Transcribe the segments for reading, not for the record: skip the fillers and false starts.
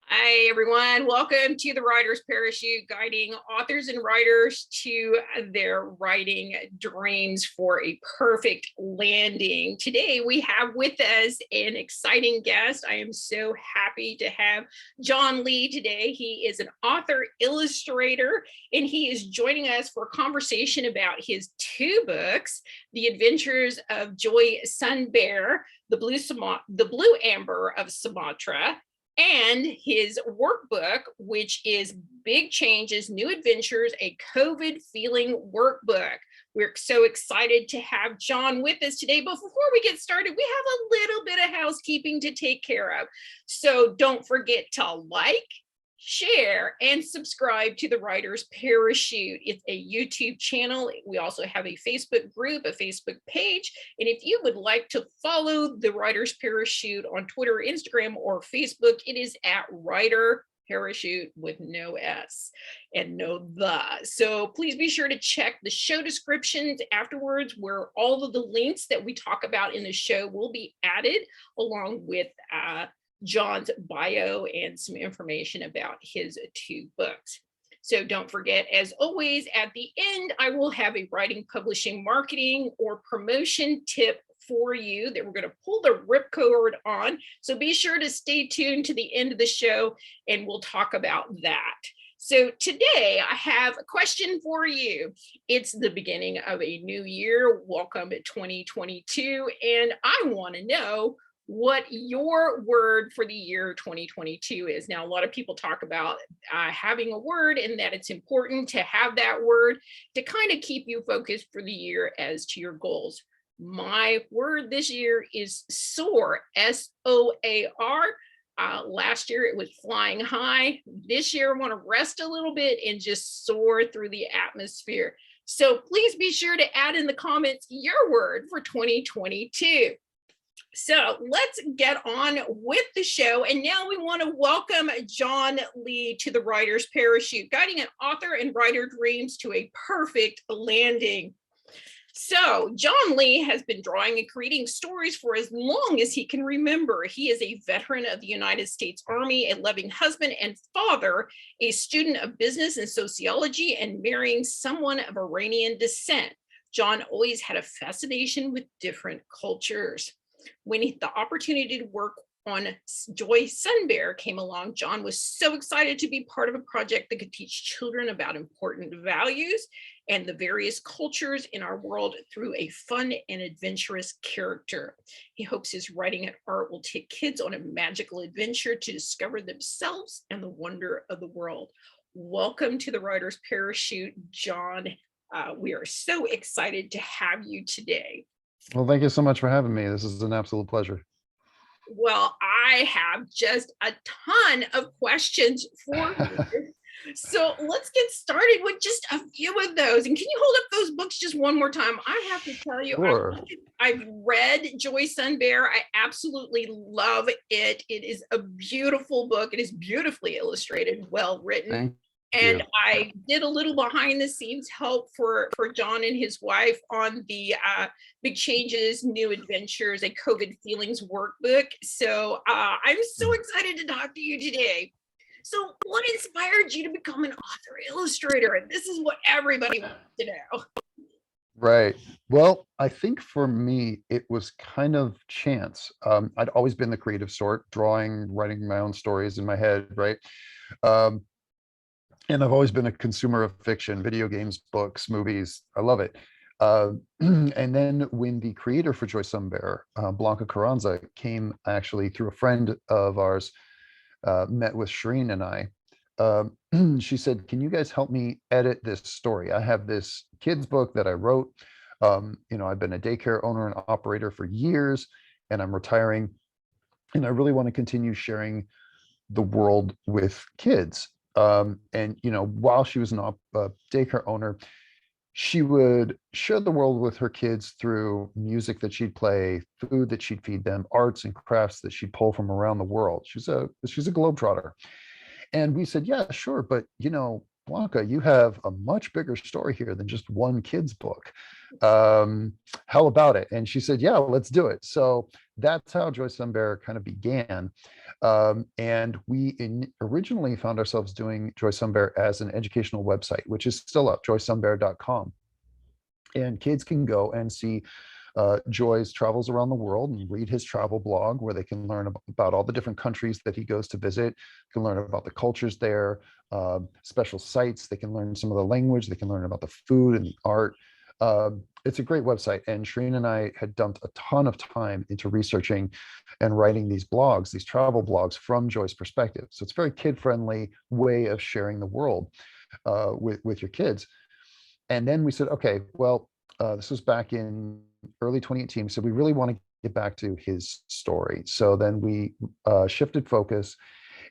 Hi, everyone. Welcome to the Writer's Parachute, guiding authors and writers to their writing dreams for a perfect landing. Today, we have with us an exciting guest. I am so happy to have John Lee today. He is an author, illustrator, and he is joining us for a conversation about his two books, The Adventures of Joy Sunbear, the Blue Amber of Sumatra, and his workbook, which is Big Changes, New Adventures, a COVID Feeling Workbook. We're so excited to have John with us today. But before we get started, we have a little bit of housekeeping to take care of. So don't forget to like, share, and subscribe to the Writer's Parachute. It's a YouTube channel. We also have a Facebook group, a Facebook page. And if you would like to follow the Writer's Parachute on Twitter, Instagram, or Facebook, it is at Writer Parachute with no S and no the. So please be sure to check the show descriptions afterwards, where all of the links that we talk about in the show will be added, along with John's bio and some information about his two books. So don't forget, as always, at the end, I will have a writing, publishing, marketing, or promotion tip for you that we're going to pull the ripcord on. So be sure to stay tuned to the end of the show and we'll talk about that. So today I have a question for you. It's the beginning of a new year. Welcome to 2022. And I want to know what your word for the year 2022 is. Now, a lot of people talk about having a word and that it's important to have that word to kind of keep you focused for the year as to your goals. My word this year is soar, S-O-A-R. Last year it was flying high. This year I want to rest a little bit and just soar through the atmosphere. So please be sure to add in the comments your word for 2022. So let's get on with the show. And now we want to welcome John Lee to the Writer's Parachute, guiding an author and writer dreams to a perfect landing. So John Lee has been drawing and creating stories for as long as he can remember. He is a veteran of the United States Army, a loving husband and father, a student of business and sociology, and marrying someone of Iranian descent. John always had a fascination with different cultures. When the opportunity to work on Joy Sunbear came along, John was so excited to be part of a project that could teach children about important values and the various cultures in our world through a fun and adventurous character. He hopes his writing and art will take kids on a magical adventure to discover themselves and the wonder of the world. Welcome to the Writer's Parachute, John. We are so excited to have you today. Well, thank you so much for having me. This is an absolute pleasure. Well, I have just a ton of questions for you. So let's get started with just a few of those. And can you hold up those books just one more time? I have to tell you, Sure. I've read Joy Sunbear. I absolutely love it. It is a beautiful book. It is beautifully illustrated, well written. Thank And you. I did a little behind the scenes help for John and his wife on the Big Changes, New Adventures, a COVID Feelings workbook. So I'm so excited to talk to you today. So what inspired you to become an author illustrator? And this is what everybody wants to know. Right. Well, I think for me, it was kind of chance. I'd always been the creative sort, drawing, writing my own stories in my head, right? Um, and I've always been a consumer of fiction, video games, books, movies. I love it. And then when the creator for Joy Sunbear, Blanca Carranza, came actually through a friend of ours, met with Shireen and I, she said, can you guys help me edit this story? I have this kids book that I wrote. I've been a daycare owner and operator for years, and I'm retiring. And I really want to continue sharing the world with kids. While she was a daycare owner, she would share the world with her kids through music that she'd play, food that she'd feed them, arts and crafts that she'd pull from around the world. She's a globetrotter. And we said, yeah, sure. But, Blanca, you have a much bigger story here than just one kid's book. How about it? And she said, yeah, let's do it. So that's how Joyce Sunbear kind of began. And we originally found ourselves doing Joyce Sunbear as an educational website, which is still up, joysunbear.com. And kids can go and see Joy's travels around the world and read his travel blog, where they can learn about all the different countries that he goes to visit, can learn about the cultures there, special sites. They can learn some of the language. They can learn about the food and the art. It's a great website. And Shereen and I had dumped a ton of time into researching and writing these blogs, these travel blogs from Joy's perspective. So it's a very kid-friendly way of sharing the world with your kids. And then we said, okay, well, this was back in early 2018. So we really want to get back to his story. So then we shifted focus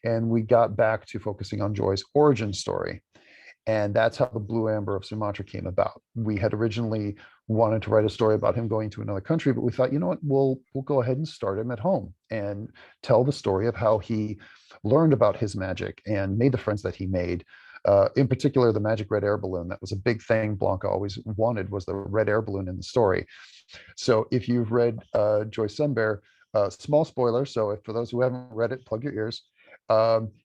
and we got back to focusing on Joy's origin story. And that's how the Blue Amber of Sumatra came about. We had originally wanted to write a story about him going to another country, but we thought, you know what, we'll go ahead and start him at home and tell the story of how he learned about his magic and made the friends that he made. In particular, the magic red air balloon. That was a big thing Blanca always wanted, was the red air balloon in the story. So if you've read Joyce Sunbear, small spoiler, so if, for those who haven't read it, plug your ears.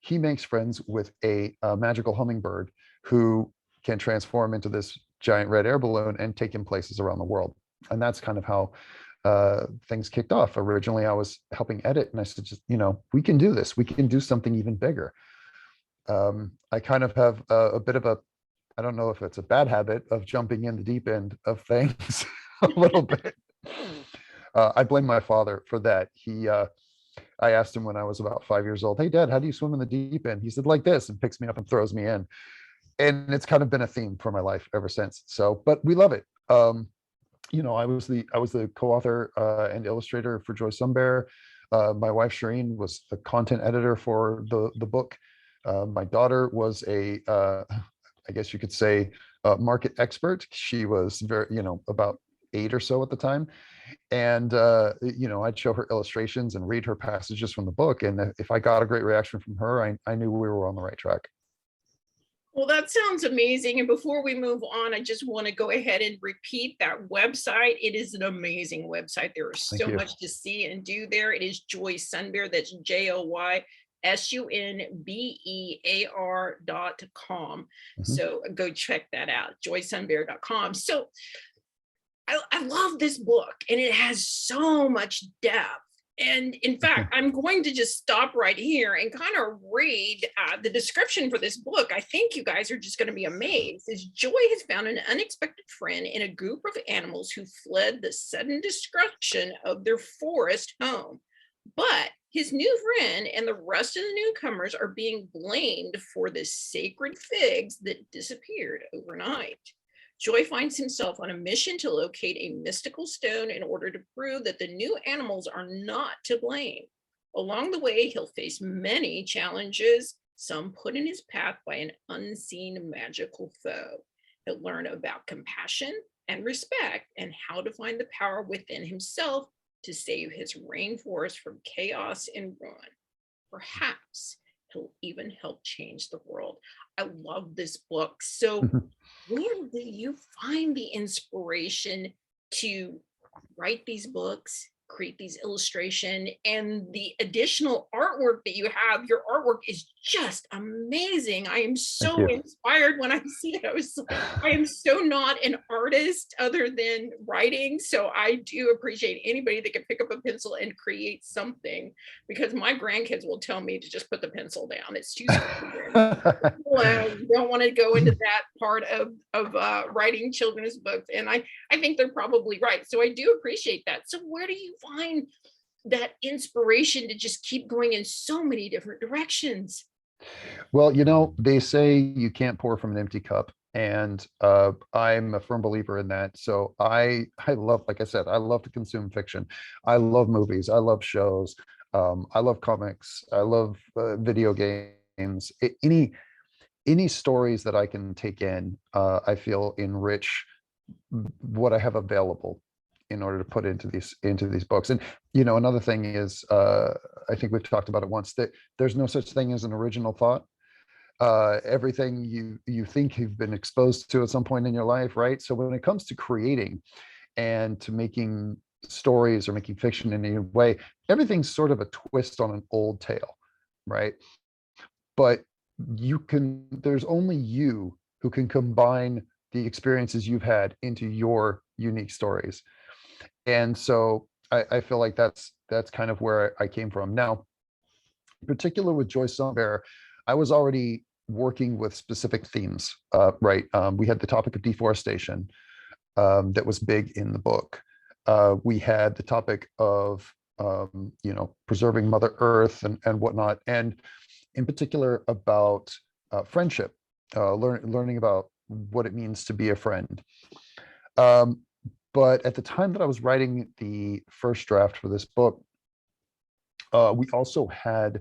He makes friends with a magical hummingbird who can transform into this giant red air balloon and take him places around the world. And that's kind of how things kicked off. Originally, I was helping edit, and I said, just, we can do this. We can do something even bigger. I kind of have a bit of a, I don't know if it's a bad habit of jumping in the deep end of things a little bit. I blame my father for that. I asked him when I was about 5 years old, hey, Dad, how do you swim in the deep end? He said, like this, and picks me up and throws me in. And it's kind of been a theme for my life ever since. So, but we love it. I was the co-author and illustrator for Joyce Sunbear. My wife Shereen was the content editor for the book. My daughter was I guess you could say, market expert. She was very, about 8 or so at the time. And, I'd show her illustrations and read her passages from the book. And if I got a great reaction from her, I knew we were on the right track. Well, that sounds amazing. And before we move on, I just want to go ahead and repeat that website. It is an amazing website. There is so much to see and do there. It is Joyce Sunbear. That's JoySunbear.com. So go check that out, joysunbear.com. So I love this book, and it has so much depth. And in fact, I'm going to just stop right here and kind of read the description for this book. I think you guys are just going to be amazed. It says, Joy has found an unexpected friend in a group of animals who fled the sudden destruction of their forest home. But his new friend and the rest of the newcomers are being blamed for the sacred figs that disappeared overnight. Joy finds himself on a mission to locate a mystical stone in order to prove that the new animals are not to blame. Along the way, he'll face many challenges, some put in his path by an unseen magical foe. He'll learn about compassion and respect and how to find the power within himself to save his rainforest from chaos and ruin. Perhaps he'll even help change the world. I love this book. So where do you find the inspiration to write these books, create these illustration, and the additional artwork that you have? Your artwork is just amazing. I am so inspired when I see it. I am so not an artist other than writing. So I do appreciate anybody that can pick up a pencil and create something, because my grandkids will tell me to just put the pencil down. It's too you don't want to go into that part of writing children's books. And I think they're probably right. So I do appreciate that. So where do you find that inspiration to just keep going in so many different directions? Well, they say you can't pour from an empty cup. And I'm a firm believer in that. So I love, like I said, I love to consume fiction. I love movies. I love shows. I love comics. I love video games. Any stories that I can take in, I feel enrich what I have available in order to put into these books. And another thing is, I think we've talked about it once, that there's no such thing as an original thought. everything you think you've been exposed to at some point in your life, right? So when it comes to creating and to making stories or making fiction in a way, everything's sort of a twist on an old tale, right? But there's only you who can combine the experiences you've had into your unique stories. And so I feel like that's kind of where I came from. Now, in particular with Joyce Bear, I was already working with specific themes, right? We had the topic of deforestation that was big in the book. We had the topic of preserving Mother Earth and whatnot, and in particular about friendship, learning about what it means to be a friend. But at the time that I was writing the first draft for this book, we also had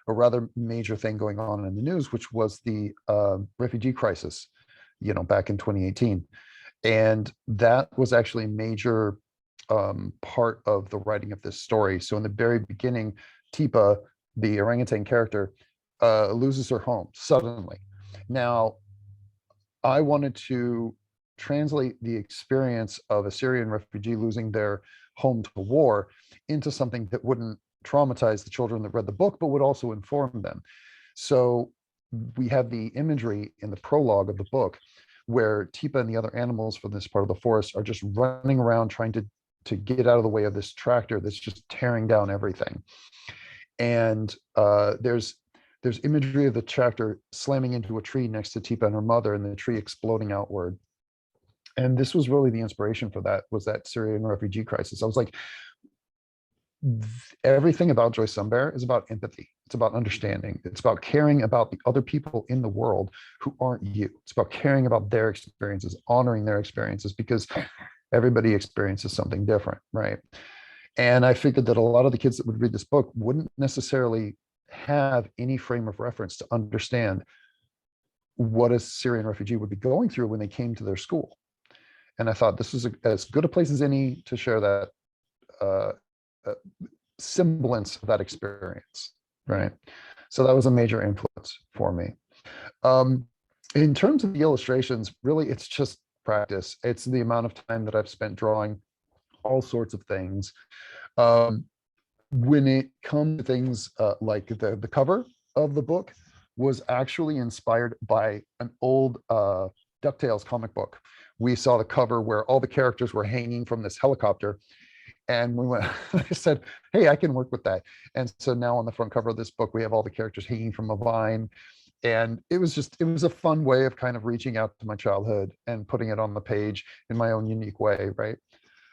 a rather major thing going on in the news, which was the refugee crisis, back in 2018. And that was actually a major part of the writing of this story. So in the very beginning, Tipa, the orangutan character, loses her home suddenly. Now, I wanted to translate the experience of a Syrian refugee losing their home to war into something that wouldn't traumatize the children that read the book, but would also inform them. So we have the imagery in the prologue of the book where Tipa and the other animals from this part of the forest are just running around trying to get out of the way of this tractor that's just tearing down everything. And there's imagery of the tractor slamming into a tree next to Tipa and her mother, and the tree exploding outward. And this was really the inspiration for that, was that Syrian refugee crisis. I was like, everything about Joyce Bear is about empathy. It's about understanding. It's about caring about the other people in the world who aren't you. It's about caring about their experiences, honoring their experiences, because everybody experiences something different, right? And I figured that a lot of the kids that would read this book wouldn't necessarily have any frame of reference to understand what a Syrian refugee would be going through when they came to their school. And I thought this was as good a place as any to share that uh, semblance of that experience, right? So that was a major influence for me. In terms of the illustrations, really, it's just practice. It's the amount of time that I've spent drawing all sorts of things. When it comes to things like the cover of the book was actually inspired by an old DuckTales comic book. We saw the cover where all the characters were hanging from this helicopter, and we went, I said, hey, I can work with that. And so now on the front cover of this book, we have all the characters hanging from a vine. And it was a fun way of kind of reaching out to my childhood and putting it on the page in my own unique way, right?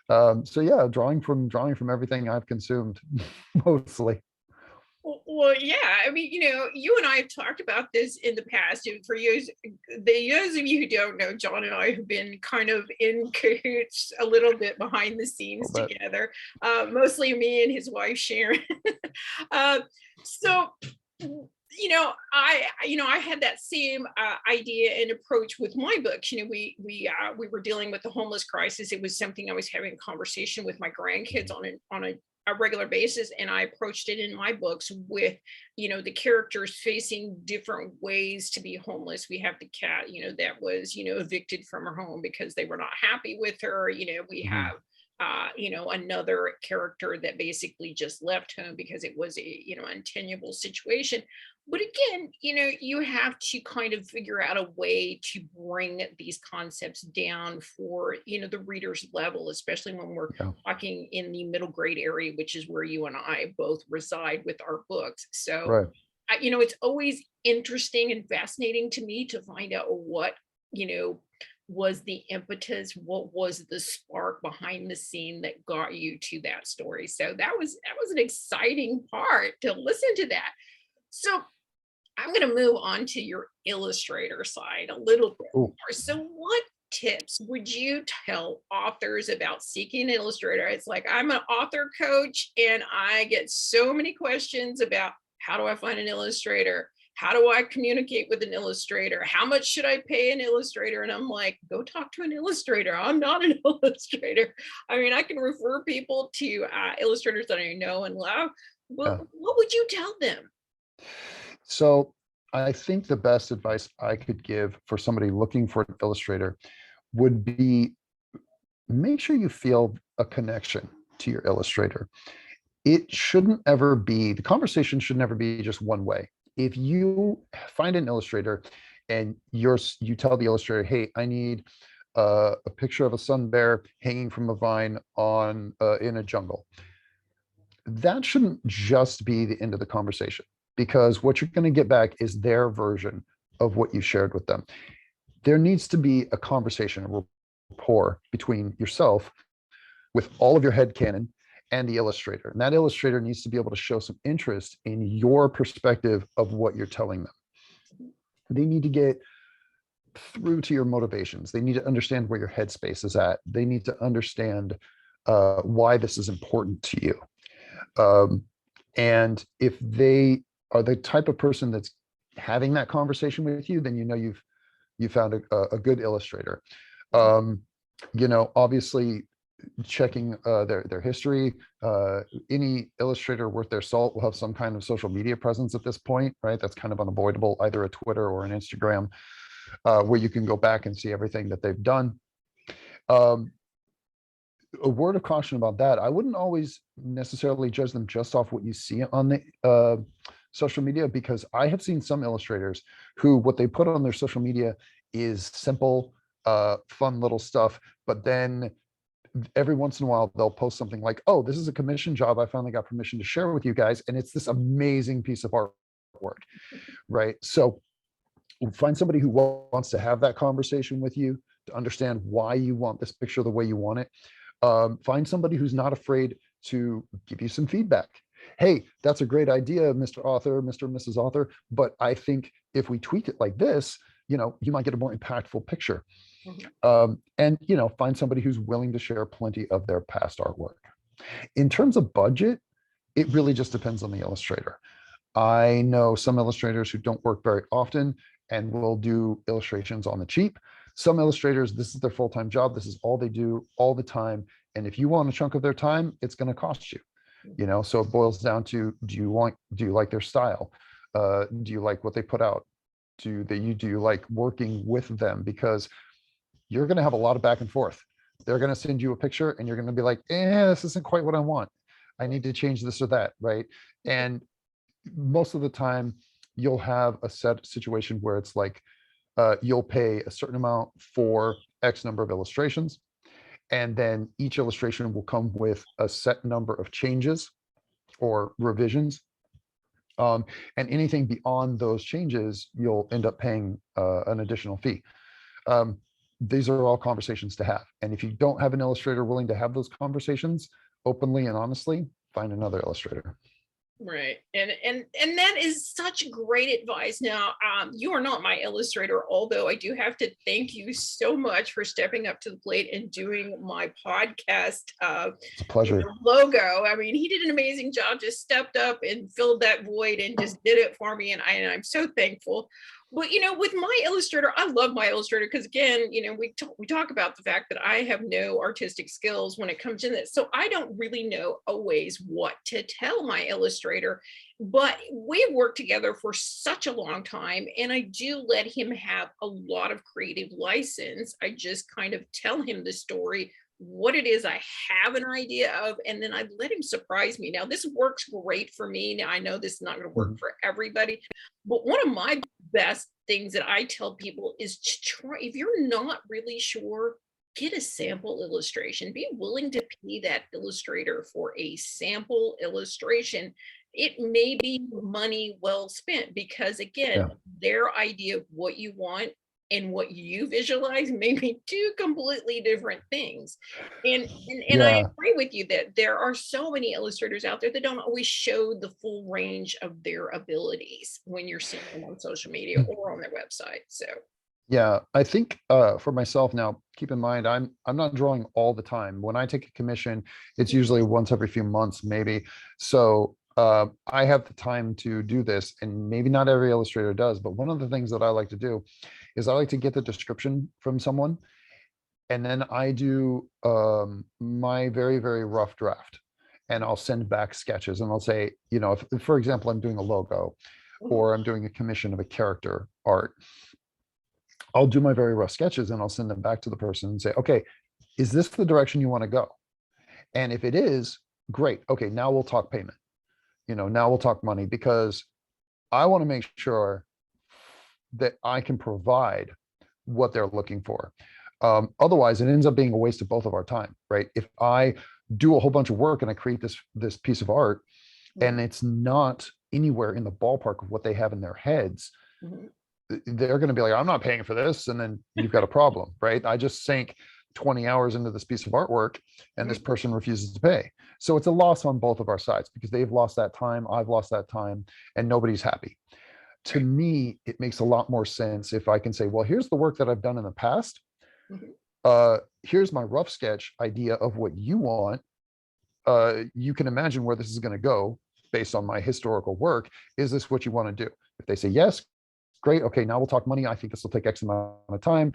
So yeah, drawing from everything I've consumed, mostly. Well, yeah. I mean, you and I have talked about this in the past. And for years, those of you who don't know, John and I have been kind of in cahoots a little bit behind the scenes together. Mostly me and his wife Sharon. So, I had that same idea and approach with my books. We were dealing with the homeless crisis. It was something I was having a conversation with my grandkids on a regular basis, and I approached it in my books with the characters facing different ways to be homeless. We have the cat that was evicted from her home because they were not happy with her. We have another character that basically just left home because it was a untenable situation. But again, you have to kind of figure out a way to bring these concepts down for the reader's level, especially when we're talking in the middle grade area, which is where you and I both reside with our books. So Right. It's always interesting and fascinating to me to find out what was the impetus, what was the spark behind the scene that got you to that story. So that was an exciting part to listen to that. So I'm going to move on to your illustrator side a little bit more. So what tips would you tell authors about seeking an illustrator? It's like, I'm an author coach and I get so many questions about how do I find an illustrator? How do I communicate with an illustrator? How much should I pay an illustrator? And I'm like, go talk to an illustrator. I'm not an illustrator. I mean, I can refer people to illustrators that I know and love. But what would you tell them? So I think the best advice I could give for somebody looking for an illustrator would be, make sure you feel a connection to your illustrator. It shouldn't ever be, the conversation should never be just one way. If you find an illustrator and you tell the illustrator, hey, I need a picture of a sun bear hanging from a vine on in a jungle, that shouldn't just be the end of the conversation, because what you're going to get back is their version of what you shared with them. There needs to be a conversation, a rapport between yourself with all of your headcanon and the illustrator. And that illustrator needs to be able to show some interest in your perspective of what you're telling them. They need to get through to your motivations. They need to understand where your headspace is at. They need to understand why this is important to you. And if they are the type of person that's having that conversation with you, then you know you found a good illustrator. Obviously checking their history. Any illustrator worth their salt will have some kind of social media presence at this point, right? That's kind of unavoidable, either a Twitter or an Instagram, where you can go back and see everything that they've done. A word of caution about that: I wouldn't always necessarily judge them just off what you see on the social media, because I have seen some illustrators who what they put on their social media is simple, fun little stuff, but then every once in a while they'll post something like, oh, this is a commission job I finally got permission to share with you guys, and it's this amazing piece of artwork, right? So find somebody who wants to have that conversation with you, to understand why you want this picture the way you want it. Find somebody who's not afraid to give you some feedback. Hey, that's a great idea, Mr. Author, Mr. and Mrs. Author, but I think if we tweak it like this, you might get a more impactful picture. And find somebody who's willing to share plenty of their past artwork. In terms of budget, it really just depends on the illustrator. I know some illustrators who don't work very often and will do illustrations on the cheap. Some illustrators, this is their full-time job. This is all they do all the time. And if you want a chunk of their time, it's going to cost you. So it boils down to, do you like their style? Do you like what they put out? Do you like working with them? Because you're going to have a lot of back and forth. They're going to send you a picture and you're going to be like, this isn't quite what I want. I need to change this or that, right? And most of the time you'll have a set situation where it's like, you'll pay a certain amount for X number of illustrations, and then each illustration will come with a set number of changes or revisions. And anything beyond those changes, you'll end up paying an additional fee. These are all conversations to have. And if you don't have an illustrator willing to have those conversations openly and honestly, find another illustrator. Right. And that is such great advice. Now, you are not my illustrator, although I do have to thank you so much for stepping up to the plate and doing my podcast It's a pleasure. logo. I mean, he did an amazing job, just stepped up and filled that void and just did it for me. And I'm so thankful. But, with my illustrator, I love my illustrator because, again, we talk about the fact that I have no artistic skills when it comes to this. So I don't really know always what to tell my illustrator. But we've worked together for such a long time, and I do let him have a lot of creative license. I just kind of tell him the story, what it is I have an idea of, and then I let him surprise me. Now, this works great for me. Now, I know this is not going to work for everybody, but one of my best things that I tell people is to try, if you're not really sure, get a sample illustration. Be willing to pay that illustrator for a sample illustration. It may be money well spent, because again, their idea of what you want and what you visualize may be two completely different things. And I agree with you that there are so many illustrators out there that don't always show the full range of their abilities when you're seeing them on social media or on their website. So yeah, I think for myself now, keep in mind, I'm not drawing all the time. When I take a commission, it's usually once every few months, maybe. So I have the time to do this, and maybe not every illustrator does, but one of the things that I like to do is I like to get the description from someone, and then I do my very, very rough draft, and I'll send back sketches, and I'll say, if, for example, I'm doing a logo, or I'm doing a commission of a character art, I'll do my very rough sketches and I'll send them back to the person and say, okay, is this the direction you want to go? And if it is, great. Okay, now we'll talk payment. Now we'll talk money, because I want to make sure that I can provide what they're looking for. Otherwise, it ends up being a waste of both of our time, right? If I do a whole bunch of work and I create this piece of art, and it's not anywhere in the ballpark of what they have in their heads, they're going to be like, I'm not paying for this. And then you've got a problem, right? I just sank 20 hours into this piece of artwork and this person refuses to pay. So it's a loss on both of our sides, because they've lost that time, I've lost that time, and nobody's happy. To me, it makes a lot more sense if I can say, well, here's the work that I've done in the past. Here's my rough sketch idea of what you want. You can imagine where this is going to go based on my historical work. Is this what you want to do? If they say yes, great. Okay, now we'll talk money. I think this will take X amount of time.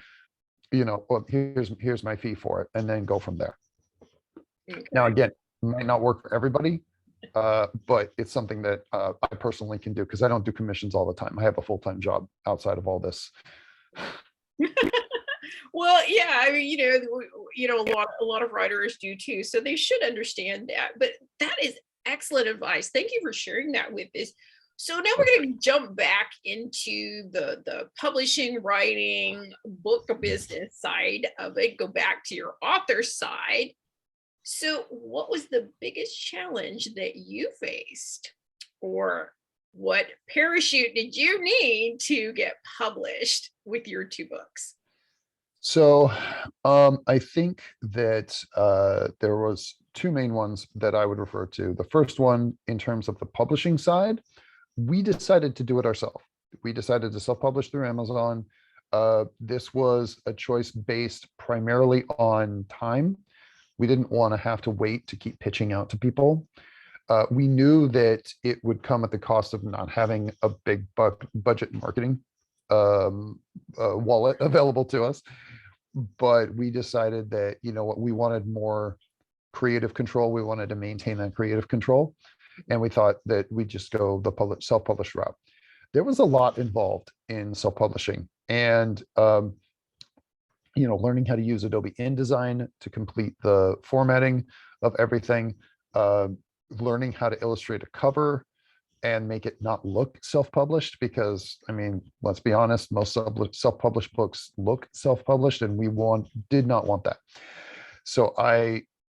Well, here's my fee for it, and then go from there. Now, again, it might not work for everybody, but it's something that I personally can do, because I don't do commissions all the time. I have a full-time job outside of all this. Well, yeah, I mean, a lot of writers do too, so they should understand that. But that is excellent advice. Thank you for sharing that with us. So now we're going to jump back into the publishing, writing, book business side of it. Go back to your author side. So, what was the biggest challenge that you faced, or what parachute did you need to get published with your 2 books? So I think that there was 2 main ones that I would refer to. The first one, in terms of the publishing side, we decided to do it ourselves. We decided to self-publish through Amazon. This was a choice based primarily on time. We didn't want to have to wait to keep pitching out to people. We knew that it would come at the cost of not having a big budget marketing wallet available to us. But we decided that, what, we wanted more creative control. We wanted to maintain that creative control. And we thought that we'd just go the self-published route. There was a lot involved in self-publishing, and learning how to use Adobe InDesign to complete the formatting of everything, learning how to illustrate a cover and make it not look self-published, because, I mean, let's be honest, most self-published books look self-published, and we did not want that. So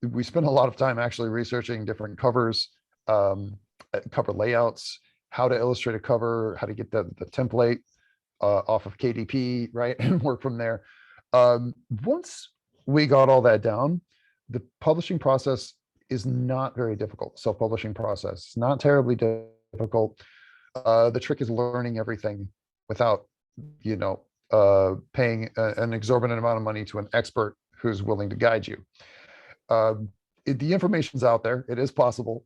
we spent a lot of time actually researching different covers, cover layouts, how to illustrate a cover, how to get the template off of KDP, right, and work from there. Once we got all that down, the publishing process is not very difficult. Self-publishing process, not terribly difficult. The trick is learning everything without, paying an exorbitant amount of money to an expert who's willing to guide you. The information's out there. It is possible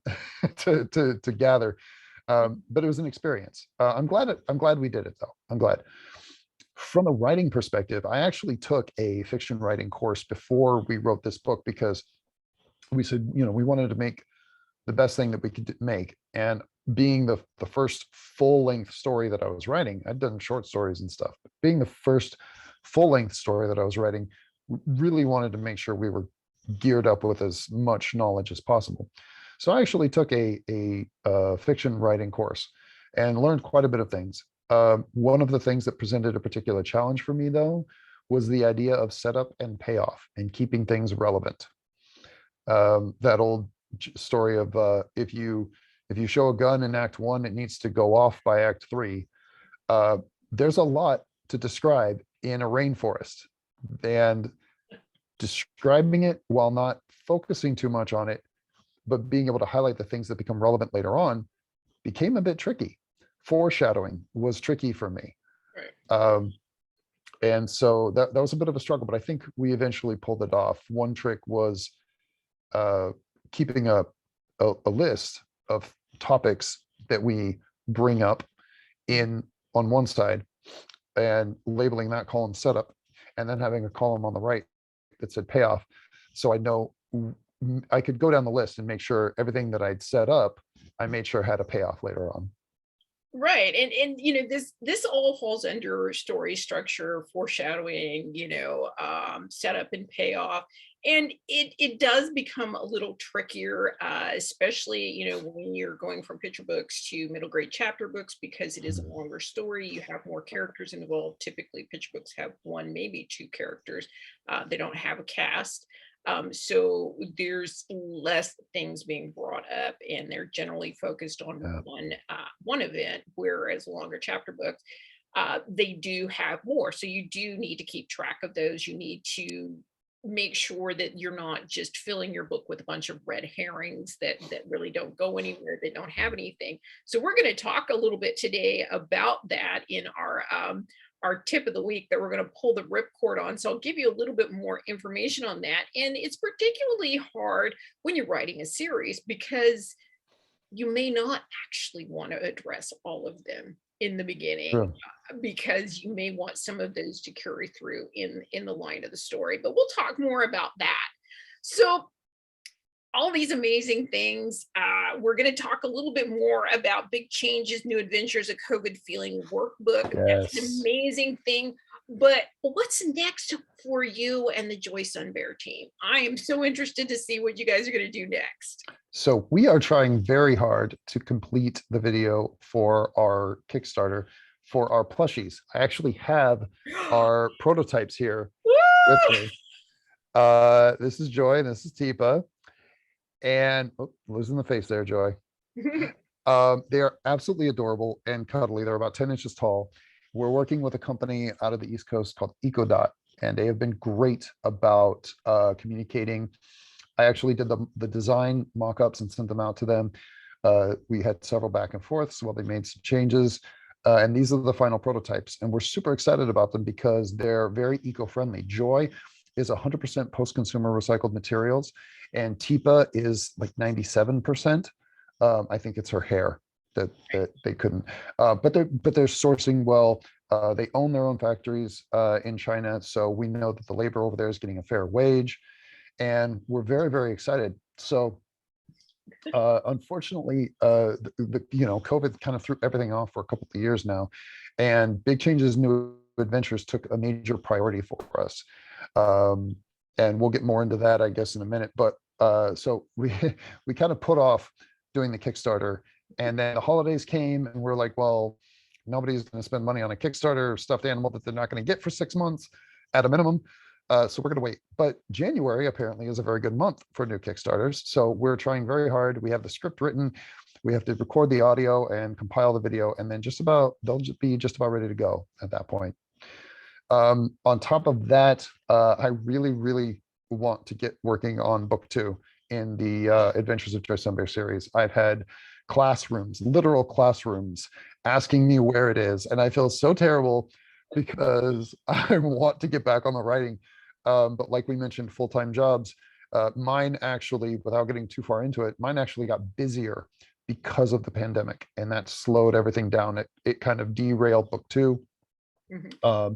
to gather, but it was an experience. I'm glad we did it, though. I'm glad. From a writing perspective, I actually took a fiction writing course before we wrote this book, because we said, we wanted to make the best thing that we could make. And being the first full-length story that I was writing, I'd done short stories and stuff, but being the first full-length story that I was writing, really wanted to make sure we were geared up with as much knowledge as possible. So I actually took a fiction writing course and learned quite a bit of things. One of the things that presented a particular challenge for me, though, was the idea of setup and payoff and keeping things relevant. That old story of if you show a gun in Act 1, it needs to go off by Act 3. There's a lot to describe in a rainforest, and describing it while not focusing too much on it, but being able to highlight the things that become relevant later on, became a bit tricky. Foreshadowing was tricky for me. Right. And so that was a bit of a struggle, but I think we eventually pulled it off. One trick was keeping a list of topics that we bring up on one side and labeling that column setup, and then having a column on the right that said payoff. So I know I could go down the list and make sure everything that I'd set up, I made sure had a payoff later on. Right. And this all falls under story structure, foreshadowing, setup and payoff. And it does become a little trickier, especially, when you're going from picture books to middle grade chapter books, because it is a longer story. You have more characters involved. Typically, picture books have one, maybe two characters. They don't have a cast. So there's less things being brought up, and they're generally focused on Yeah. one event, whereas longer chapter books, they do have more. So you do need to keep track of those. You need to make sure that you're not just filling your book with a bunch of red herrings that really don't go anywhere, that don't have anything. So we're going to talk a little bit today about that in our tip of the week that we're going to pull the ripcord on. So I'll give you a little bit more information on that. And it's particularly hard when you're writing a series, because you may not actually want to address all of them in the beginning, True. because you may want some of those to carry through in the line of the story. But we'll talk more about that. So all these amazing things. We're going to talk a little bit more about Big Changes, New Adventures, a COVID Feeling workbook. That's an Yes. amazing thing. But what's next for you and the Joy Sunbear team? I am so interested to see what you guys are going to do next. So we are trying very hard to complete the video for our Kickstarter for our plushies. I actually have our prototypes here with Woo! me. This is Joy and this is Teepa. And losing the face there, Joy. They are absolutely adorable and cuddly. They're about 10 inches tall. We're working with a company out of the East Coast called EcoDot, and they have been great about communicating. I actually did the design mock-ups and sent them out to them. We had several back and forths while they made some changes. And these are the final prototypes. And we're super excited about them because they're very eco-friendly. Joy is 100% post-consumer recycled materials, and Teepa is like 97%. I think it's her hair that they couldn't, but they're sourcing well. They own their own factories in China, so we know that the labor over there is getting a fair wage, and we're very, very excited. So unfortunately, COVID kind of threw everything off for a couple of years now, and Big Changes, New Adventures took a major priority for us. And we'll get more into that, I guess, in a minute. But so we we kind of put off doing the Kickstarter, and then the holidays came, and we're like, well, nobody's going to spend money on a Kickstarter stuffed animal that they're not going to get for 6 months at a minimum. So we're going to wait. But January apparently is a very good month for new Kickstarters. So we're trying very hard. We have the script written. We have to record the audio and compile the video, and then they'll be just about ready to go at that point. On top of that, I really, really want to get working on book 2 in the Adventures of Joy Sunbear series. I've had classrooms, literal classrooms, asking me where it is, and I feel so terrible because I want to get back on the writing. But like we mentioned, full-time jobs. Mine actually, without getting too far into it, mine actually got busier because of the pandemic, and that slowed everything down. It kind of derailed book 2. Mm-hmm.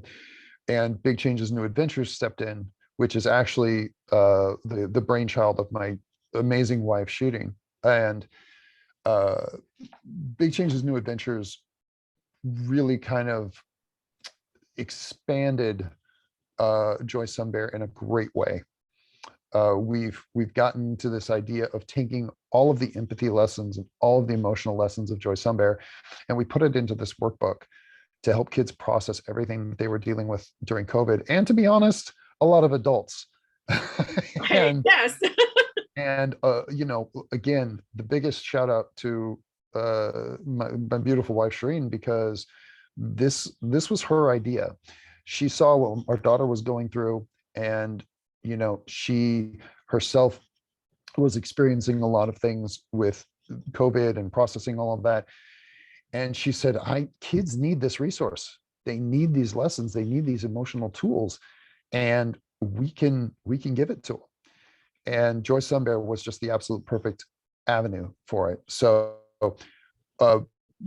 And Big Changes, New Adventures stepped in, which is actually the brainchild of my amazing wife, Shooting. And Big Changes, New Adventures really kind of expanded Joy Sunbear in a great way. We've gotten to this idea of taking all of the empathy lessons and all of the emotional lessons of Joy Sunbear, and we put it into this workbook to help kids process everything that they were dealing with during COVID. And to be honest, a lot of adults. And, yes. And again, the biggest shout out to my beautiful wife, Shireen, because this was her idea. She saw what our daughter was going through, and she herself was experiencing a lot of things with COVID and processing all of that. And she said, kids need this resource. They need these lessons. They need these emotional tools, and we can give it to them. And Joy Sunbear was just the absolute perfect avenue for it. So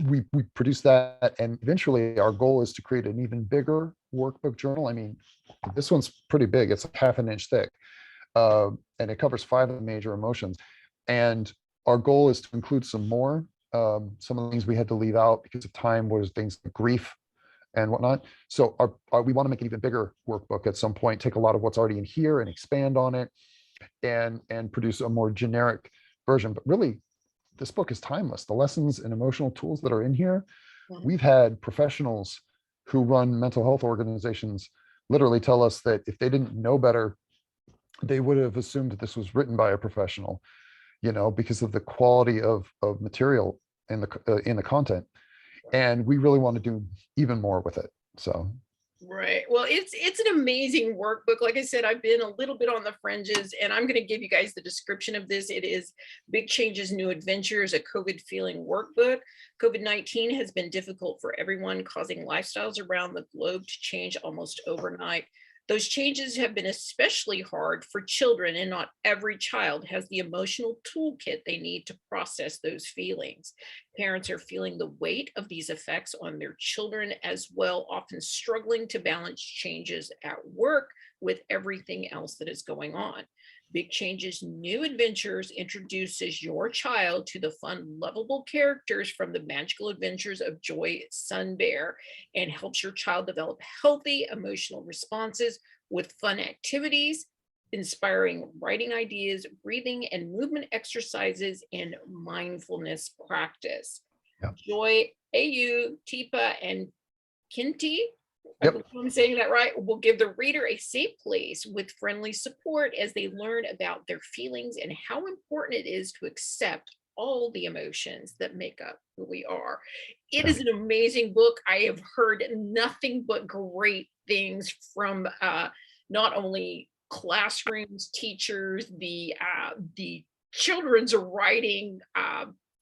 we produced that, and eventually our goal is to create an even bigger workbook journal. I mean, this one's pretty big. It's half an inch thick, and it covers 5 of the major emotions. And our goal is to include some more Some of the things we had to leave out because of time was things like grief and whatnot. So we want to make an even bigger workbook at some point, take a lot of what's already in here and expand on it, and produce a more generic version. But really, this book is timeless. The lessons and emotional tools that are in here, we've had professionals who run mental health organizations literally tell us that if they didn't know better, they would have assumed that this was written by a professional, because of the quality of material in the content. And we really want to do even more with it. So Right. Well, it's an amazing workbook. Like I said, I've been a little bit on the fringes, and I'm going to give you guys the description of this. It is Big Changes, New Adventures, a COVID feeling workbook. COVID-19 has been difficult for everyone, causing lifestyles around the globe to change almost overnight. Those changes have been especially hard for children, and not every child has the emotional toolkit they need to process those feelings. Parents are feeling the weight of these effects on their children as well, often struggling to balance changes at work with everything else that is going on. Big Changes, New Adventures introduces your child to the fun, lovable characters from the magical adventures of Joy Sunbear, and helps your child develop healthy emotional responses with fun activities, inspiring writing ideas, breathing and movement exercises, and mindfulness practice. Yeah. Joy, Au, Tipa, and Kinti, I Yep. believe I'm saying that right, will give the reader a safe place with friendly support as they learn about their feelings and how important it is to accept all the emotions that make up who we are. It Yeah. is an amazing book. I have heard nothing but great things from not only classrooms, teachers, the children's writing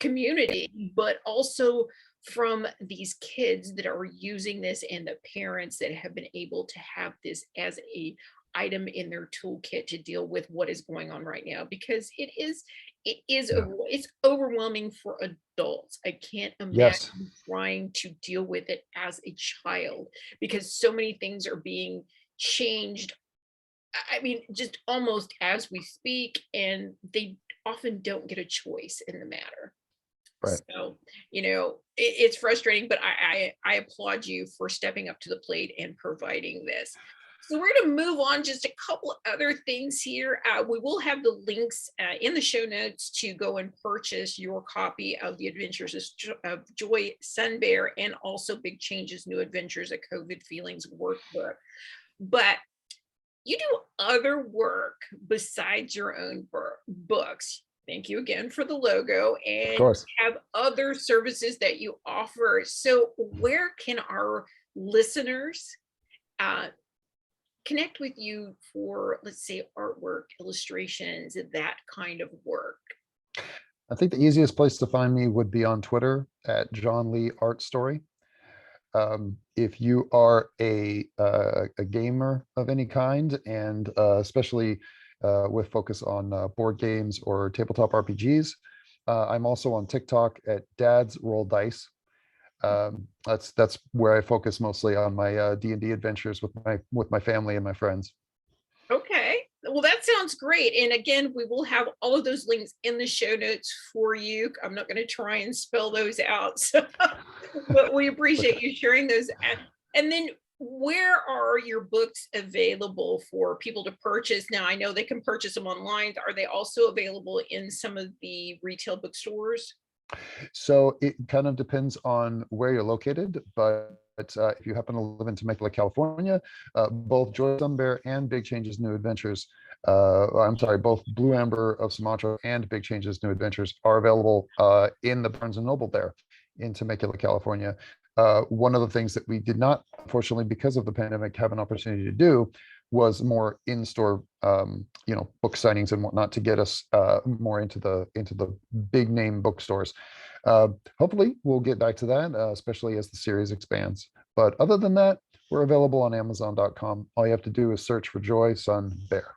community, but also from these kids that are using this, and the parents that have been able to have this as a item in their toolkit to deal with what is going on right now, because Yeah. it's overwhelming for adults. I can't Yes. imagine trying to deal with it as a child, because so many things are being changed. I mean, just almost as we speak, and they often don't get a choice in the matter. Right. So, it's frustrating, but I applaud you for stepping up to the plate and providing this. So we're going to move on just a couple of other things here. We will have the links in the show notes to go and purchase your copy of The Adventures of Joy Sunbear, and also Big Changes, New Adventures, a COVID Feelings workbook. But you do other work besides your own books. Thank you again for the logo, Of and course. have other services that you offer. So where can our listeners uh, connect with you for, let's say, artwork, illustrations, that kind of work? I think the easiest place to find me would be on Twitter at John Lee Art Story. If you are a gamer of any kind, and especially with focus on board games or tabletop RPGs, I'm also on TikTok at Dad's Roll Dice. That's where I focus mostly on my D&D adventures with my family and my friends. Okay. Well, that sounds great. And again, we will have all of those links in the show notes for you. I'm not going to try and spell those out. So, but we appreciate you sharing those. And then where are your books available for people to purchase? Now, I know they can purchase them online. Are they also available in some of the retail bookstores? So it kind of depends on where you're located, but if you happen to live in Temecula, California, both Joy Sunbear and Big Changes, New Adventures, I'm sorry, both Blue Amber of Sumatra and Big Changes, New Adventures are available in the Barnes and Noble there in Temecula, California. One of the things that we did not, unfortunately, because of the pandemic, have an opportunity to do was more in-store, book signings and whatnot to get us more into the big name bookstores. Hopefully, we'll get back to that, especially as the series expands. But other than that, we're available on Amazon.com. All you have to do is search for Joy Sun Bear.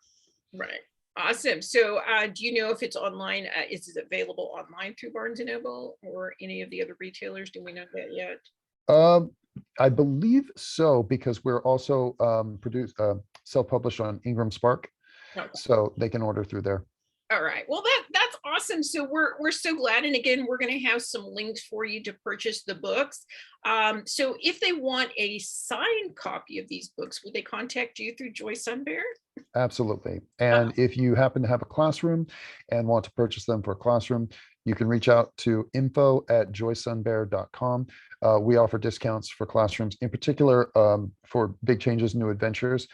Right. Awesome. So do you know if it's online? Is it available online through Barnes and Noble or any of the other retailers? Do we know that yet? I believe so, because we're also self-published on Ingram Spark, Okay. so they can order through there. All right. Well, that's awesome. So we're so glad. And again, we're going to have some links for you to purchase the books. So if they want a signed copy of these books, would they contact you through Joy Sunbear? Absolutely. And if you happen to have a classroom and want to purchase them for a classroom, you can reach out to info@joysunbear.com. We offer discounts for classrooms, in particular for Big Changes, New Adventures.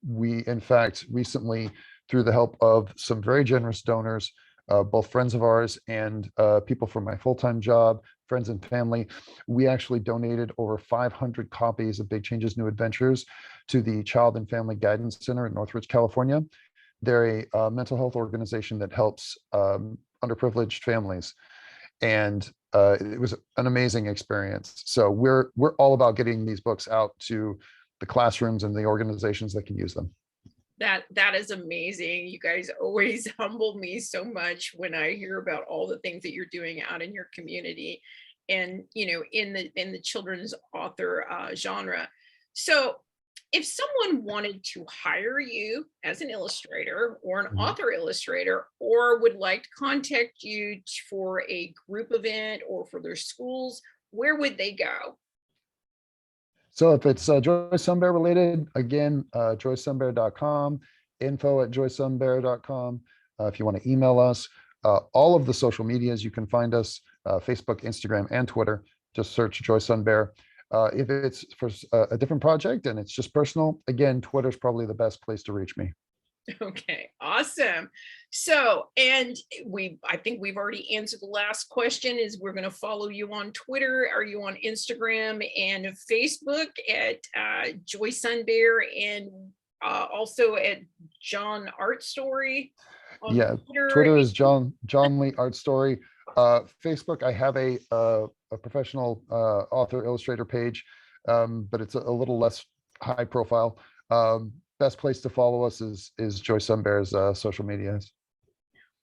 We, in fact, recently, through the help of some very generous donors, both friends of ours and people from my full-time job, friends and family, we actually donated over 500 copies of Big Changes, New Adventures to the Child and Family Guidance Center in Northridge, California. They're a mental health organization that helps underprivileged families. And it was an amazing experience. So we're all about getting these books out to the classrooms and the organizations that can use them. That is amazing. You guys always humble me so much when I hear about all the things that you're doing out in your community, and in the children's author genre. So if someone wanted to hire you as an illustrator or an author illustrator, or would like to contact you for a group event or for their schools, where would they go? So if it's Joy Sunbear related, again, joysunbear.com, info@joysunbear.com. If you want to email us, all of the social medias, you can find us, Facebook, Instagram, and Twitter. Just search Joy Sunbear. If it's for a different project and it's just personal, again, Twitter's probably the best place to reach me. Okay, awesome. So, and I think we've already answered the last question, is we're going to follow you on Twitter. Are you on Instagram and Facebook at Joy Sunbear, and also at John Art Story on Yeah, Twitter? Twitter is John Lee Art Story. Facebook, I have a professional author illustrator page, but it's a little less high profile. Best place to follow us is Joy Sunbear's social medias.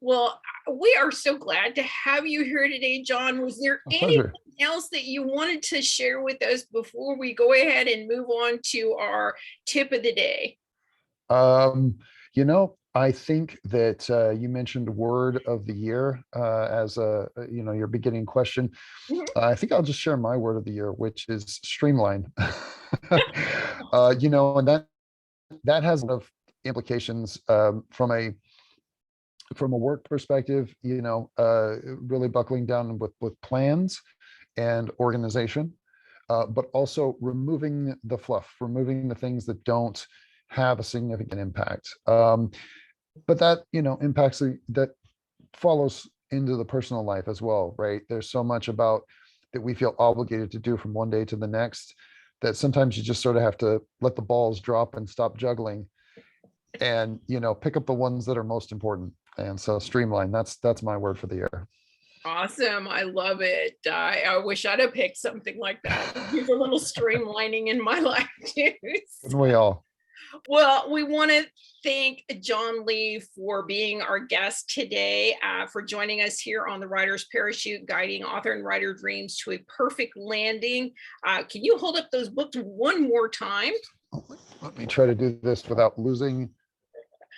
Well, we are so glad to have you here today, John. Was there anything else that you wanted to share with us before we go ahead and move on to our tip of the day? I think that you mentioned word of the year as your beginning question. I think I'll just share my word of the year, which is streamline. And that has a lot of implications from a work perspective, really buckling down with plans and organization, but also removing the fluff, removing the things that don't have a significant impact. But that, impacts that follows into the personal life as well, right? There's so much about that we feel obligated to do from one day to the next that sometimes you just sort of have to let the balls drop and stop juggling and, pick up the ones that are most important. And so streamline, that's my word for the year. Awesome. I love it. I wish I'd have picked something like that. There's a little streamlining in my life too. Wouldn't we all? Well, we want to thank John Lee for being our guest today, for joining us here on the Writer's Parachute, guiding author and writer dreams to a perfect landing. Can you hold up those books one more time? Let me try to do this without losing.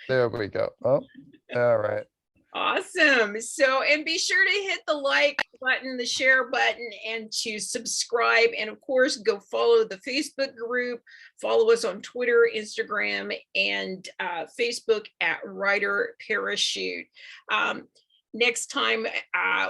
There we go. Oh, all right. Awesome. So, and be sure to hit the like button, the share button, and to subscribe. And of course, go follow the Facebook group, follow us on Twitter, Instagram, and Facebook at Writer Parachute. Next time,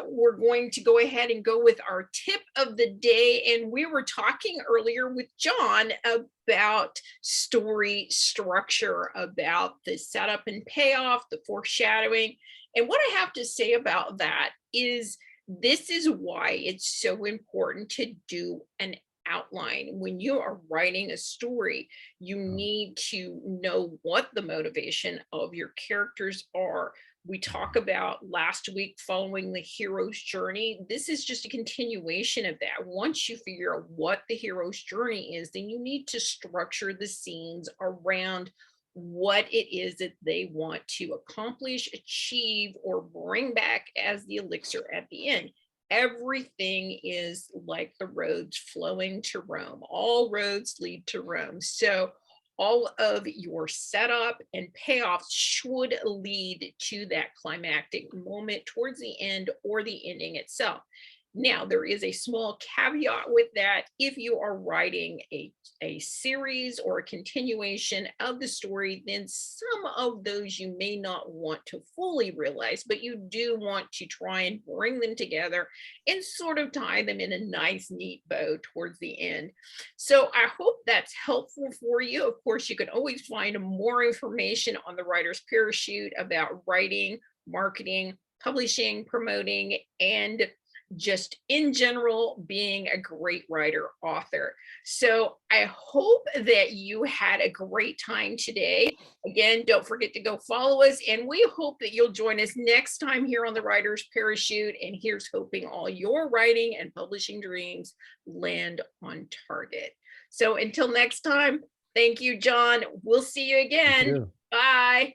we're going to go ahead and go with our tip of the day. And we were talking earlier with John about story structure, about the setup and payoff, the foreshadowing. And what I have to say about that is this is why it's so important to do an outline. When you are writing a story, you need to know what the motivation of your characters are. We talk about last week following the hero's journey. This is just a continuation of that. Once you figure out what the hero's journey is, then you need to structure the scenes around what it is that they want to accomplish, achieve, or bring back as the elixir at the end. Everything is like the roads flowing to Rome. All roads lead to Rome. So all of your setup and payoffs should lead to that climactic moment towards the end or the ending itself. Now, there is a small caveat with that. If you are writing a series or a continuation of the story, then some of those you may not want to fully realize, but you do want to try and bring them together and sort of tie them in a nice, neat bow towards the end. So I hope that's helpful for you. Of course, you can always find more information on the Writer's Parachute about writing, marketing, publishing, promoting, and just in general being a great writer author. So I hope that you had a great time today. Again, don't forget to go follow us, and we hope that you'll join us next time here on the Writer's Parachute. And here's hoping all your writing and publishing dreams land on target. So until next time, thank you, John. We'll see you Thank again. you. Bye.